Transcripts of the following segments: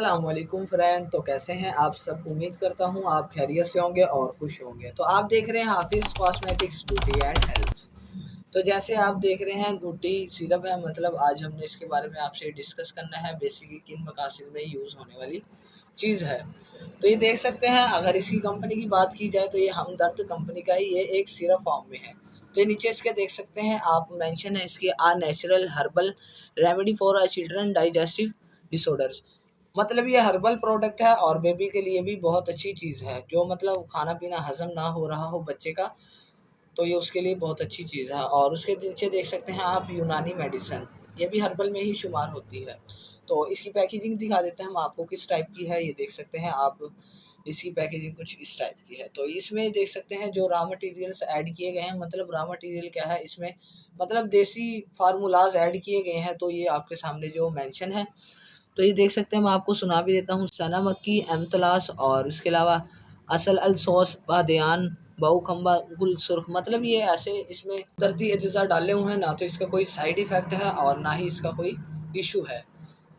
अस्सलामुअलैकुम फ्रेंड। तो कैसे हैं आप सब? उम्मीद करता हूं आप खैरियत से होंगे और खुश होंगे। तो आप देख रहे हैं हाफिज़ कॉस्मेटिक्स ब्यूटी एंड हेल्थ। तो जैसे आप देख रहे हैं गुड्डी सिरप है, मतलब आज हमने इसके बारे में आपसे डिस्कस करना है बेसिकली किन मकासद में यूज़ होने वाली चीज़ है। तो ये देख सकते हैं, अगर इसकी कंपनी की बात की जाए तो ये हमदर्द कंपनी का ही ये एक सिरप फॉर्म में है। तो ये नीचे इसके देख सकते हैं आप, मेंशन है इसकी a natural herbal remedy for a children digestive disorders. मतलब ये हर्बल प्रोडक्ट है और बेबी के लिए भी बहुत अच्छी चीज़ है। जो मतलब खाना पीना हजम ना हो रहा हो बच्चे का, तो ये उसके लिए बहुत अच्छी चीज़ है। और उसके नीचे देख सकते हैं आप यूनानी मेडिसिन, ये भी हर्बल में ही शुमार होती है। तो इसकी पैकेजिंग दिखा देते हैं हम आपको किस टाइप की है। ये देख सकते हैं आप, इसकी पैकेजिंग कुछ इस टाइप की है। तो इसमें देख सकते हैं जो रॉ मटेरियल्स ऐड किए गए हैं, मतलब रॉ मटेरियल क्या है इसमें, मतलब देसी फार्मूलाज ऐड किए गए हैं। तो ये आपके सामने जो मेंशन है, तो ये देख सकते हैं, मैं आपको सुना भी देता हूँ। सना मक्की, एमतलास और उसके अलावा असल अल सॉस बादयान बहू खम्बा गुल सुर्ख। मतलब ये ऐसे इसमें तरती अज्जा डाले हुए हैं, ना तो इसका कोई साइड इफ़ेक्ट है और ना ही इसका कोई इशू है।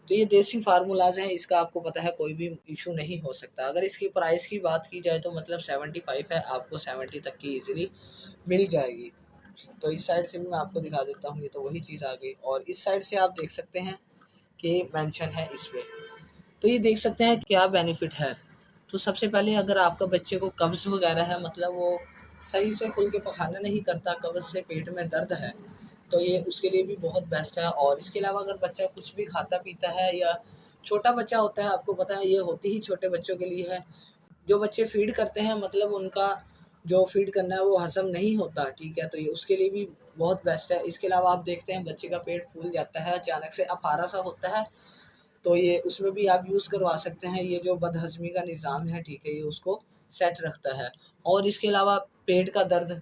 तो ये देसी फार्मूलाज हैं, इसका आपको पता है कोई भी इशू नहीं हो सकता। अगर इसकी प्राइस की बात की जाए तो मतलब 75 है, आपको 70 तक की इजीली मिल जाएगी। तो इस साइड से भी मैं आपको दिखा देता हूँ, ये तो वही चीज़ आ गई। और इस साइड से आप देख सकते हैं कि मेंशन है इस पे। तो ये देख सकते हैं क्या बेनिफिट है। तो सबसे पहले अगर आपका बच्चे को कब्ज़ वगैरह है, मतलब वो सही से खुल के पखाना नहीं करता, कब्ज़ से पेट में दर्द है, तो ये उसके लिए भी बहुत बेस्ट है। और इसके अलावा अगर बच्चा कुछ भी खाता पीता है या छोटा बच्चा होता है, आपको पता है ये होती ही छोटे बच्चों के लिए है। जो बच्चे फ़ीड करते हैं, मतलब उनका जो फ़ीड करना है वो हज़म नहीं होता, ठीक है, तो ये उसके लिए भी बहुत बेस्ट है। इसके अलावा आप देखते हैं बच्चे का पेट फूल जाता है, अचानक से अफारा सा होता है, तो ये उसमें भी आप यूज़ करवा सकते हैं। ये जो बदहज़मी का निज़ाम है, ठीक है, ये उसको सेट रखता है। और इसके अलावा पेट का दर्द,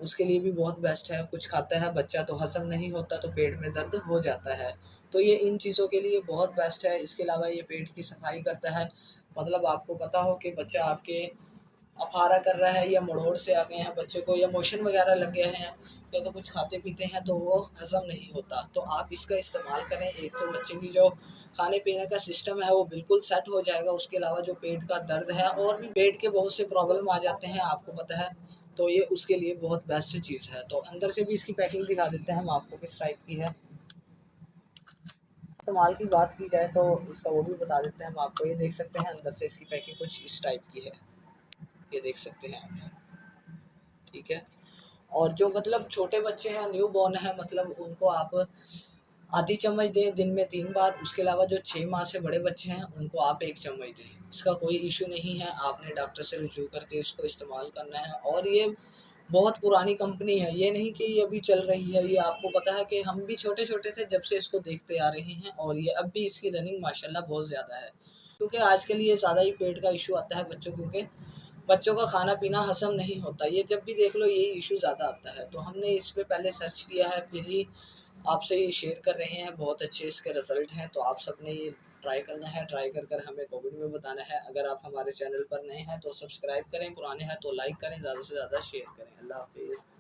उसके लिए भी बहुत बेस्ट है। कुछ खाता है बच्चा तो हज़म नहीं होता, तो पेट में दर्द हो जाता है, तो ये इन चीज़ों के लिए बहुत बेस्ट है। इसके अलावा ये पेट की सफाई करता है। मतलब आपको पता हो कि बच्चा आपके अफारा कर रहा है या मड़ोड़ से आ गए हैं बच्चे को, या मोशन वगैरह लग गए हैं, या तो कुछ खाते पीते हैं तो वो हज़म नहीं होता, तो आप इसका इस्तेमाल करें। एक तो बच्चे की जो खाने पीने का सिस्टम है वो बिल्कुल सेट हो जाएगा। उसके अलावा जो पेट का दर्द है और भी पेट के बहुत से प्रॉब्लम आ जाते हैं, आपको पता है, तो ये उसके लिए बहुत बेस्ट चीज़ है। तो अंदर से भी इसकी पैकिंग दिखा देते हैं हम आपको किस टाइप की है। इस्तेमाल की बात की जाए तो इसका वो भी बता देते हैं हम आपको। ये देख सकते हैं अंदर से इसकी पैकिंग कुछ इस टाइप की है, ये देख सकते हैं आप, ठीक है। और जो मतलब छोटे बच्चे हैं, न्यू बॉर्न है, मतलब उनको आप आधी चम्मच दें दिन में 3 बार। उसके अलावा जो 6 माह से बड़े बच्चे हैं उनको आप 1 चम्मच दें, इसका कोई इशू नहीं है। आपने डॉक्टर से रुजू करके इसको इस्तेमाल करना है। और ये बहुत पुरानी कंपनी है, ये नहीं कि ये अभी चल रही है। ये आपको पता है कि हम भी छोटे छोटे थे जब से इसको देखते आ रहे हैं, और ये अब भी इसकी रनिंग माशाल्लाह बहुत ज़्यादा है। क्योंकि आजकल ये ज़्यादा ही पेट का इशू आता है बच्चों, क्योंकि बच्चों का खाना पीना हज़म नहीं होता। ये जब भी देख लो यही इशू ज़्यादा आता है। तो हमने इस पे पहले सर्च किया है, फिर ही आपसे ये शेयर कर रहे हैं। बहुत अच्छे इसके रिज़ल्ट हैं, तो आप सब ने ये ट्राई करना है। ट्राई कर कर हमें कमेंट में बताना है। अगर आप हमारे चैनल पर नए हैं तो सब्सक्राइब करें, पुराने हैं तो लाइक करें, ज़्यादा से ज़्यादा शेयर करें। अल्लाह हाफ़िज़।